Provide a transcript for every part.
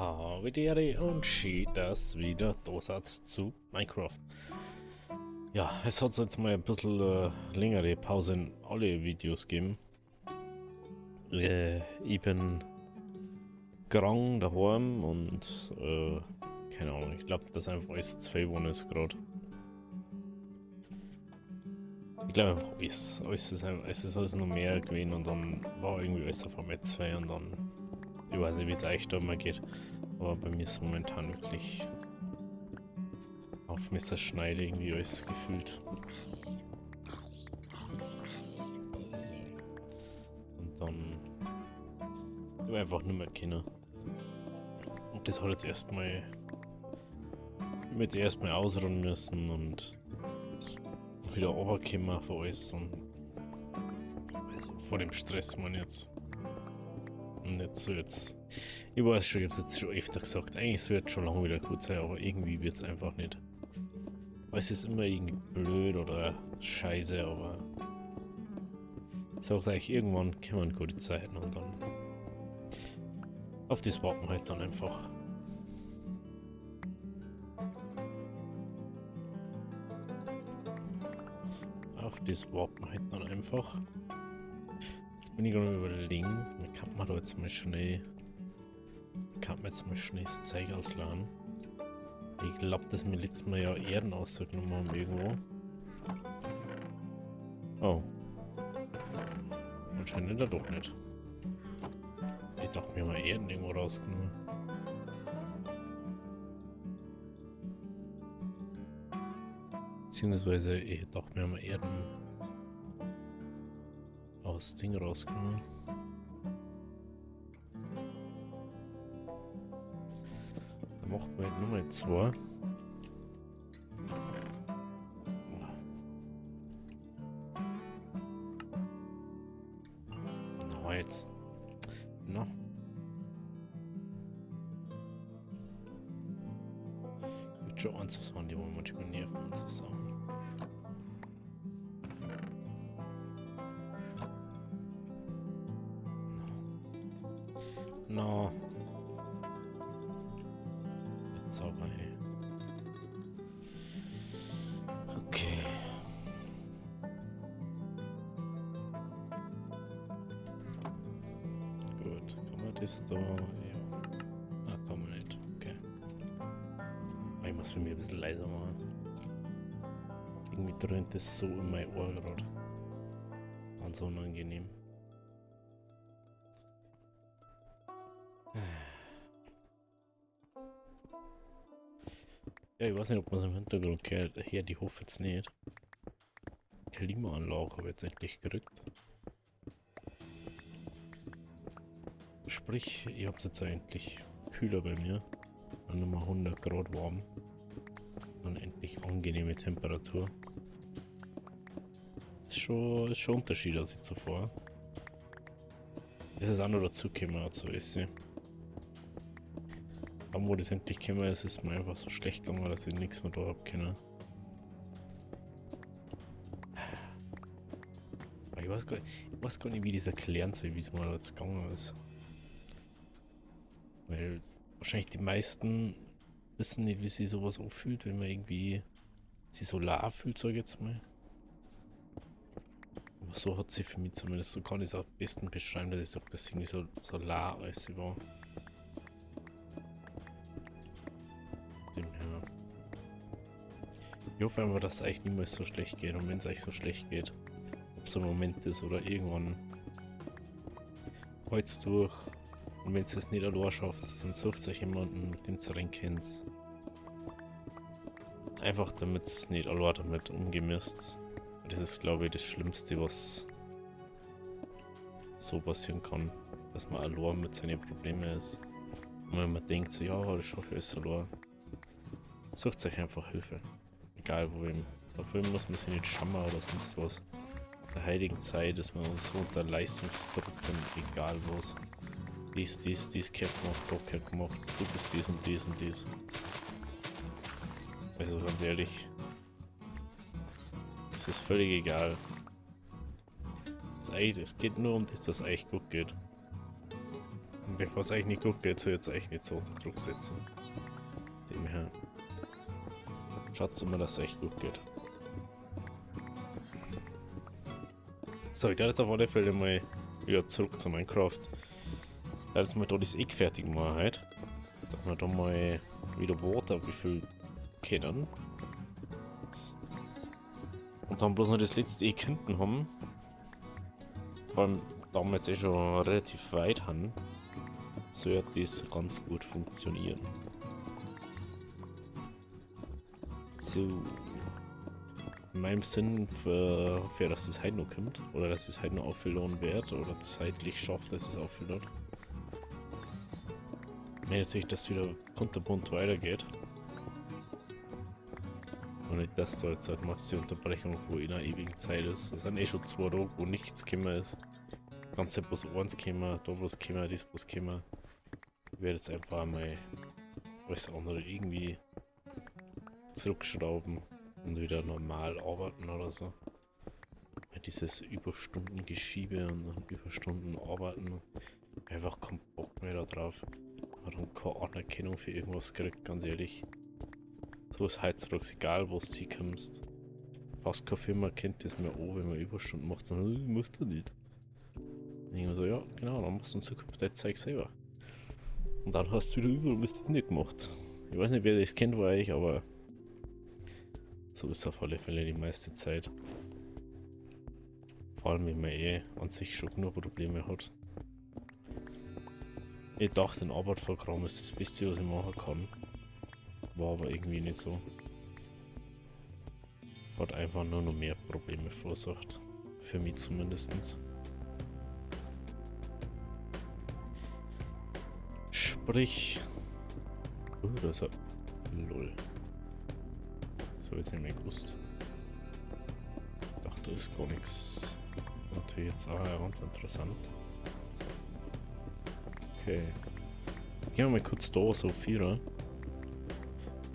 Havidere und das wieder Dosatz zu Minecraft. Ja, es hat jetzt mal ein bisschen längere Pause in alle Videos gegeben. Ich bin krank daheim und keine Ahnung, ich glaube, dass einfach alles zu viel geworden ist gerade. Ich glaube einfach, es ist alles noch mehr gewesen und dann war irgendwie alles auf einmal zu viel und dann, ich weiß nicht, wie es euch da mal geht, aber bei mir ist momentan wirklich auf Messerschneide irgendwie alles gefühlt. Und dann ich einfach nicht mehr kennen. Und das hat jetzt erstmal ausruhen müssen und wieder runterkommen für alles und also vor dem Stress man jetzt. Und nicht so jetzt. Ich weiß schon, ich hab's jetzt schon öfter gesagt, eigentlich soll es schon lange wieder gut sein, aber irgendwie wird es einfach nicht. Es ist immer irgendwie blöd oder scheiße, aber ich sag's euch, irgendwann kommen gute Zeiten und dann auf das warten wir halt dann einfach. Auf das warten wir halt dann einfach. Jetzt bin ich gerade überlegen, kann man da jetzt mal schnell das Zeug ausladen. Ich glaube, dass wir letztes Mal ja Erden ausgenommen haben irgendwo. Oh. Anscheinend doch nicht. Ich dachte, wir haben Erden irgendwo rausgenommen. Beziehungsweise, ich dachte, wir haben Erden aus Ding rausgenommen. Dann machen wir halt Nummer 2. Na, jetzt. Na. Gibt schon anzusagen, die wollen manchmal nerven anzusagen. No. Jetzt aber, ey. Okay. Gut, kann man das da... Ja. Na, kann man nicht. Okay. Aber ich muss mir ein bisschen leiser machen. Irgendwie dröhnt das so in mein Ohr gerade. Ganz unangenehm. Ja, ich weiß nicht, ob man es im Hintergrund hört. Ich hoffe jetzt nicht. Klimaanlage habe ich jetzt endlich gerückt. Sprich, ich habe es jetzt eigentlich kühler bei mir. Dann nochmal 100 Grad warm. Dann endlich angenehme Temperatur. Ist schon ein Unterschied als ich zuvor. Es ist auch noch dazu gekommen, zu essen. Aber wo das endlich gekommen ist, ist mir einfach so schlecht gegangen, dass ich nichts mehr da habe können. Aber ich weiß gar nicht, wie das erklären soll, wie es mal jetzt gegangen ist. Weil wahrscheinlich die meisten wissen nicht, wie sich sowas anfühlt, wenn man irgendwie sich so la fühlt, sag ich jetzt mal. Aber so hat sie für mich zumindest, so kann ich es am besten beschreiben, dass ich sage, dass irgendwie so la als sie war. Ich hoffe einfach, dass es euch niemals so schlecht geht und wenn es euch so schlecht geht, ob es ein Moment ist oder irgendwann halt's durch und wenn es das nicht allein schafft, dann sucht euch jemanden, mit dem ihr rein kennt. Einfach damit es nicht allein damit umgehen müsst. Das ist, glaube ich, das Schlimmste, was so passieren kann, dass man allein mit seinen Problemen ist. Und wenn man denkt so, ja, das schaffe ich alles allein, sucht euch einfach Hilfe. Egal wohin. Dafür muss man sich nicht schammern oder sonst was. In der heutigen Zeit ist man so unter Leistungsdruck und egal was. Dies Cap gemacht, dort Cap gemacht, du bist dies und dies und dies. Also ganz ehrlich, es ist völlig egal. Es geht nur um das, dass es euch gut geht. bevor es eigentlich nicht gut geht, soll jetzt eigentlich nicht so unter Druck setzen. Dem her. Schaut immer, dass es echt gut geht. So, ich werde jetzt auf alle Fälle mal wieder zurück zu Minecraft. Ich werde jetzt mal da das Eck fertig machen halt. Dass wir da mal wieder Water befüllen können. Und dann bloß noch das letzte Eck hinten haben. Vor allem, da wir jetzt eh schon relativ weit haben, sollte das ganz gut funktionieren. So. In meinem Sinn, für dass es heute noch kommt, oder dass es heute noch aufgeladen wird, oder zeitlich schafft, dass es aufgeladen wird. Ich meine natürlich, dass es wieder kunterbunt weitergeht. Und nicht, dass da jetzt halt massive Unterbrechung wo in einer ewigen Zeit ist. Es sind eh schon 2 Tage, wo nichts gekommen ist. Ganze bloß eins gekommen, da bloß gekommen, das bloß gekommen. Ich werde jetzt einfach mal alles andere irgendwie zurückschrauben und wieder normal arbeiten oder so. Weil dieses Überstundengeschiebe und dann Überstunden arbeiten, einfach keinen Bock mehr da drauf. Aber dann keine Anerkennung für irgendwas kriegt, ganz ehrlich. So ist heutzutage egal, wo du hinkommst. Fast keine Firma kennt das mehr an, wenn man Überstunden macht, sondern musst du nicht. Und ich so, ja, genau, dann machst du in Zukunft dein Zeug selber. Und dann hast du wieder über und bist das nicht gemacht. Ich weiß nicht, wer das kennt bei euch, aber so ist es auf alle Fälle die meiste Zeit. Vor allem, wenn man an sich schon genug Probleme hat. Ich dachte, ein Arbeitsprogramm ist das Beste, was ich machen kann. War aber irgendwie nicht so. Hat einfach nur noch mehr Probleme verursacht. Für mich zumindest. Sprich. Das hat. Lol. So, jetzt nicht mehr gewusst. Ich dachte, da ist gar nichts. Natürlich jetzt auch ganz interessant. Okay. Jetzt gehen wir mal kurz da so viel rein.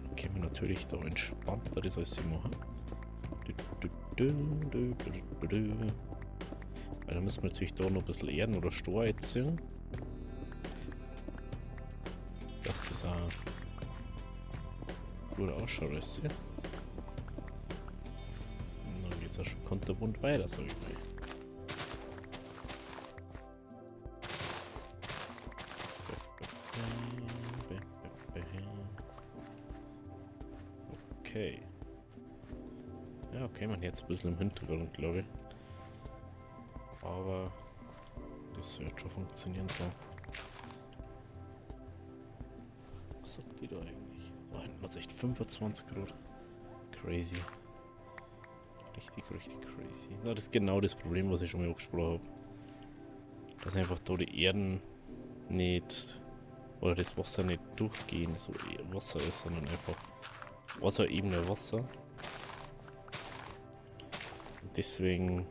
Dann können wir natürlich da entspannter das alles machen. Weil dann müssen wir natürlich da noch ein bisschen Erden oder Stroh einziehen. Dass das auch gut ausschaut, weißt du? Und dann geht's auch schon kunterbunt weiter, sag ich mal. Okay. Ja, okay, man jetzt ein bisschen im Hintergrund, glaube ich. Aber das wird schon funktionieren so. Was sagt die da eigentlich? Da hinten hat es echt 25 Grad. Crazy. Richtig, richtig crazy. Ja, das ist genau das Problem, was ich schon mal angesprochen habe. Dass einfach da die Erden nicht oder das Wasser nicht durchgehen, so Wasser ist, sondern einfach Wasserebene Wasser. Und deswegen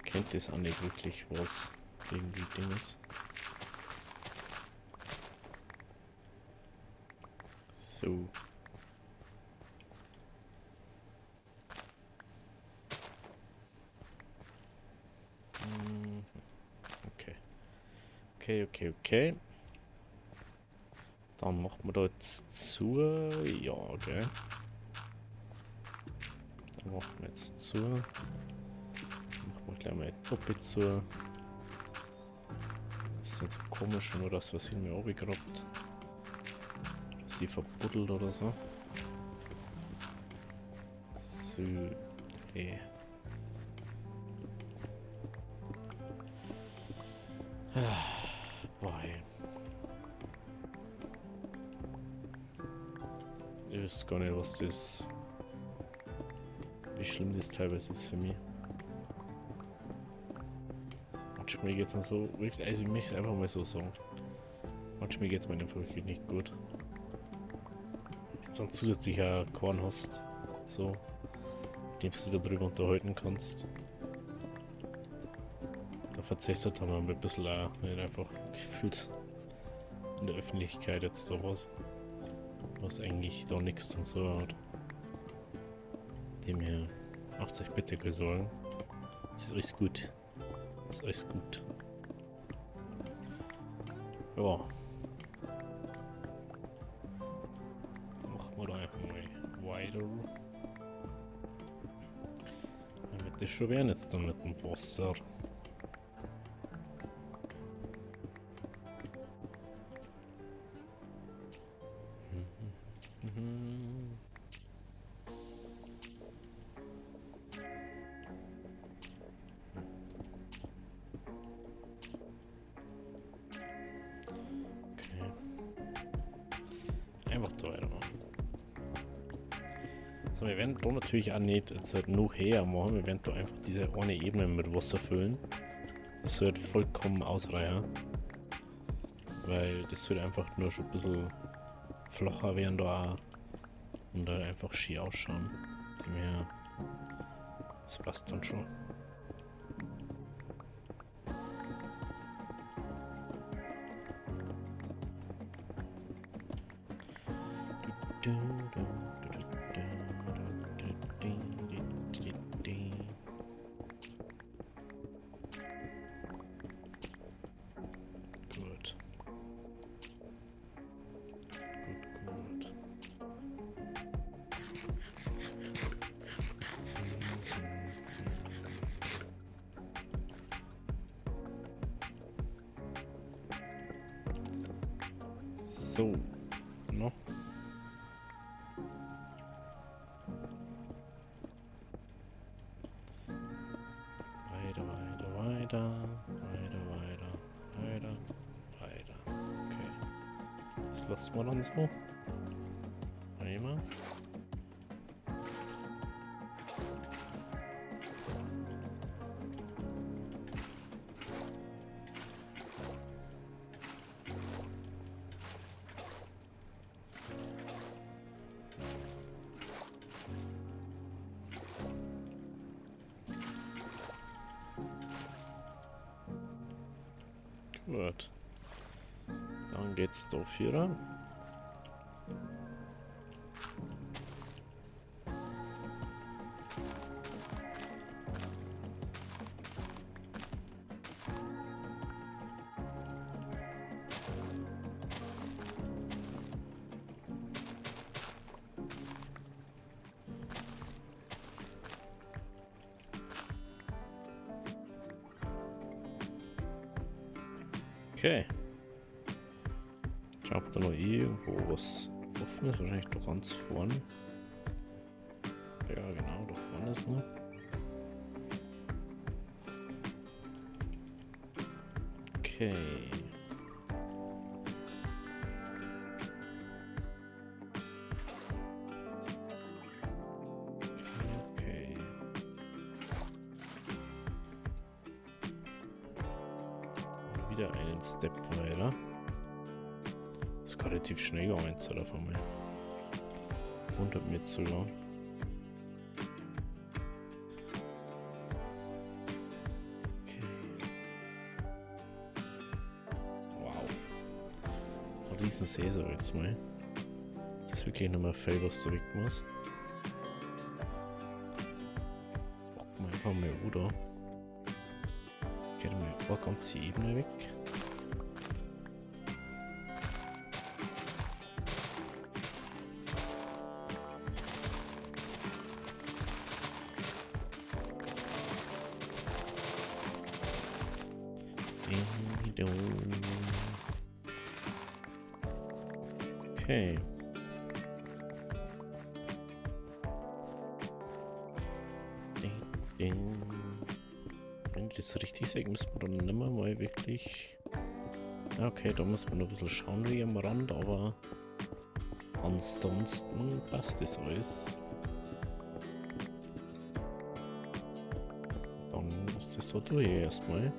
kennt das auch nicht wirklich, was irgendwie Ding ist. So. Okay. Okay. Dann machen wir da jetzt zu. Ja, gell. Dann machen wir jetzt zu. Machen wir gleich mal doppelt zu. Das ist jetzt komisch, wenn nur das was in mir runtergegrabt. Oder sie verbuddelt oder so. So. Okay. Boah, ey. Ich weiß gar nicht, was das. Wie schlimm das teilweise ist für mich. Manchmal geht's mir so. Also, ich möchte es einfach mal so sagen. Manchmal geht's mir einfach wirklich nicht gut. Wenn du dann zusätzlich auch Korn hast, so, mit dem du dich darüber unterhalten kannst. Da verzeihst du dann mal ein bisschen auch nicht einfach gefühlt in der Öffentlichkeit jetzt da was eigentlich da nichts zum Sagen hat. Dem her, macht euch bitte keine Sorgen. Es ist alles gut. Ist alles gut. Ja. Machen wir da einfach mal weiter. Damit das schon werden jetzt dann mit dem Wasser. Einfach da weitermachen. So, wir werden da natürlich auch nicht jetzt halt noch her machen. Wir werden da einfach diese eine Ebene mit Wasser füllen. Das wird vollkommen ausreichen. Weil das wird einfach nur schon ein bisschen flacher werden da auch. Und dann einfach schön ausschauen. Dem her, das passt dann schon. Gut. Gut. So. Noch. Weiter. Okay. Das lassen wir dann so. Einmal. Gut. Dann geht's da vierer. Okay. Ich habe da noch irgendwo was offen ist, wahrscheinlich doch ganz vorne. Ja, genau, da vorne ist noch. Okay. Okay. Wieder einen Step weiter. Das ist relativ schnell gegangen jetzt auf einmal. 100 Meter zu lang. Okay. Wow. Ein riesen See so jetzt mal. Das ist wirklich nochmal viel, was da weg muss. Packen wir einfach mal oder. Geht mal eine ganze Ebene weg. Okay. Wenn ich das richtig sehe, müssen wir dann nimmer mal wirklich. Okay, da muss man noch ein bisschen schauen wie am Rand, aber ansonsten passt das alles. Dann ist das so durch erstmal.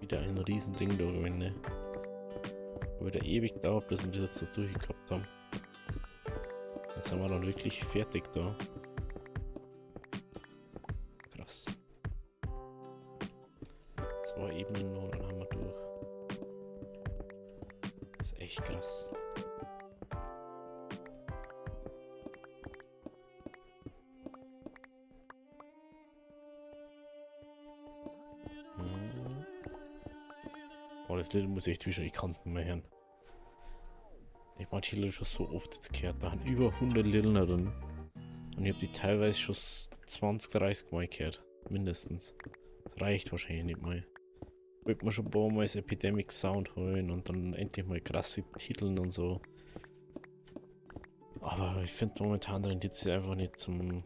Wieder ein Riesending da gewinne. Wieder ewig dauert, bis wir das jetzt so durchgehabt haben. Jetzt sind wir dann wirklich fertig da. Krass. 2 Ebenen noch, dann haben wir durch. Das ist echt krass. Oh, das Lied muss ich echt wischen, ich kann es nicht mehr hören. Ich habe die Lieder schon so oft jetzt gehört, da haben über 100 Lieder drin. Und ich habe die teilweise schon 20, 30 Mal gehört. Mindestens. Das reicht wahrscheinlich nicht mal. Ich wollte mir schon ein paar Mal das Epidemic Sound holen und dann endlich mal krasse Titel und so. Aber ich finde momentan drin die sie einfach nicht zum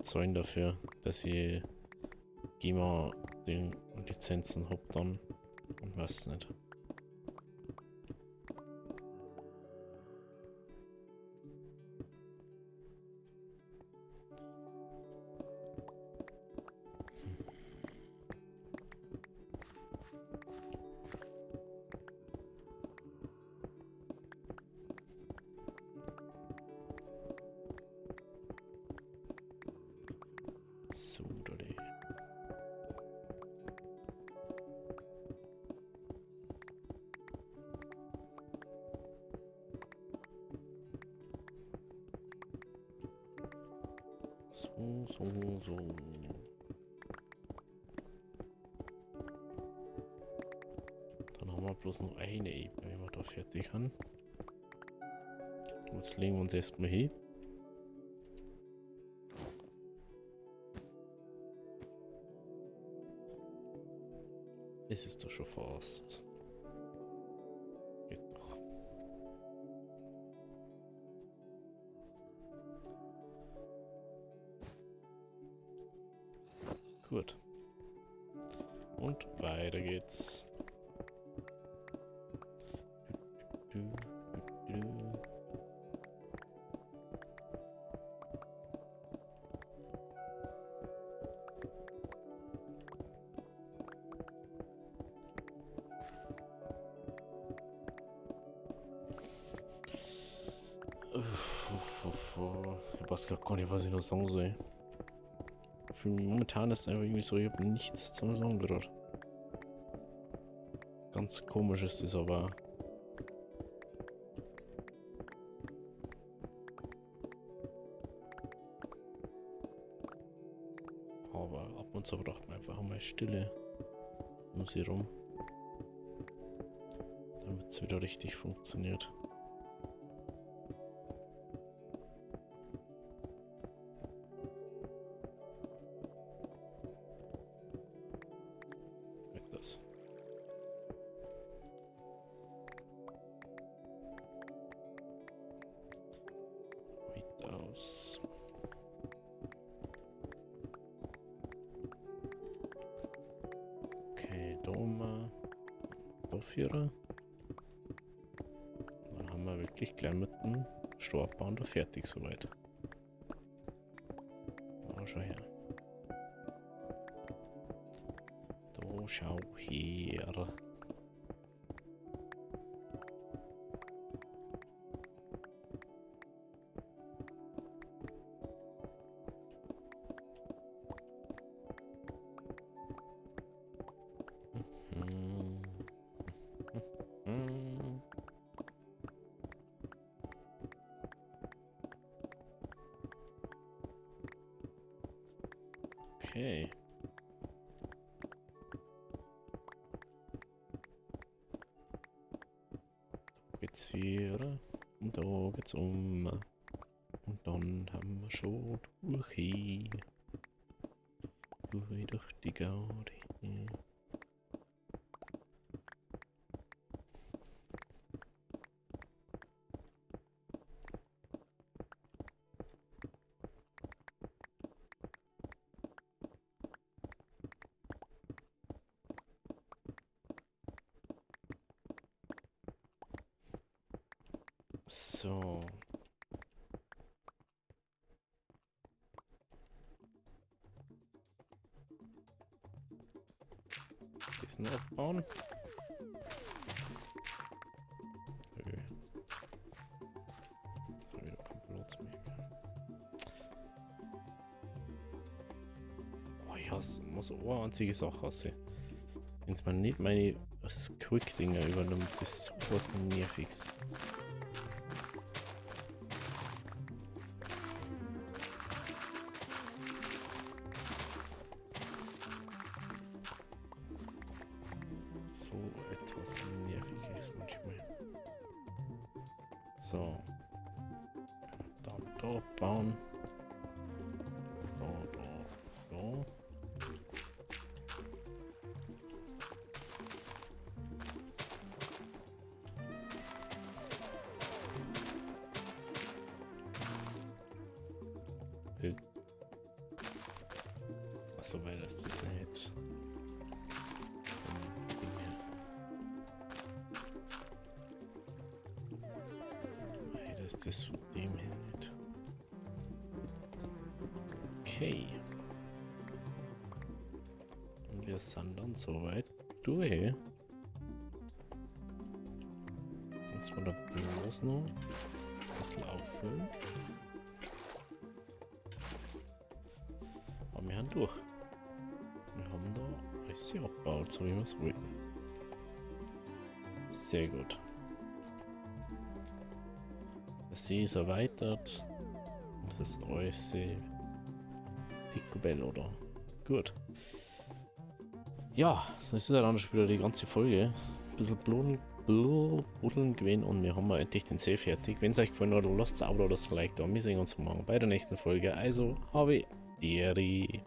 Zahlen dafür, dass ich GEMA die Lizenzen habe dann. Und weiß nicht. So, Leute. So. Dann haben wir bloß noch eine Ebene, wenn wir da fertig haben. Jetzt legen wir uns erstmal hin. Es ist doch schon fast. Geht doch. Gut. Und weiter geht's. Ich weiß gar nicht, was ich noch sagen soll. Für mich momentan ist es einfach irgendwie so, ich habe nichts zu sagen gerade. Ganz komisch ist das aber. Aber ab und zu braucht man einfach mal Stille um sie rum. Damit es wieder richtig funktioniert. Das. Weiter aus. Okay, da haben wir da Vierer. Dann haben wir wirklich gleich mit dem Startbahn da fertig soweit. Oh, schau her. Da schau her. Okay. Da geht's wieder. Und da geht's um. Und dann haben wir schon durch. Durch die Gaudi. So. Diesen abbauen. Wieder kein Platz mehr. Oh ja, es muss eine einzige Sache aussehen. Wenn es man nicht meine Quick-Dinger übernimmt, das ist sowas nerviges. So etwas nerviges manchmal. So. Da bauen. Da. Achso, weil das ist nicht. Weil das ist von dem her nicht. Okay. Und wir sind dann soweit durch. Jetzt mal da bloß noch ein bisschen auffüllen. Aber wir haben durch. Wir haben da alles abgebaut, so wie wir es wollten. Sehr gut. Der See ist erweitert. Das ist alles Picobello, oder? Gut. Ja, das ist ja dann schon wieder die ganze Folge. Ein bisschen buddeln gewesen und wir haben endlich den See fertig. Wenn es euch gefallen hat, lasst es ein Abo oder das Like da. Wir sehen uns morgen bei der nächsten Folge. Also, habe Deri.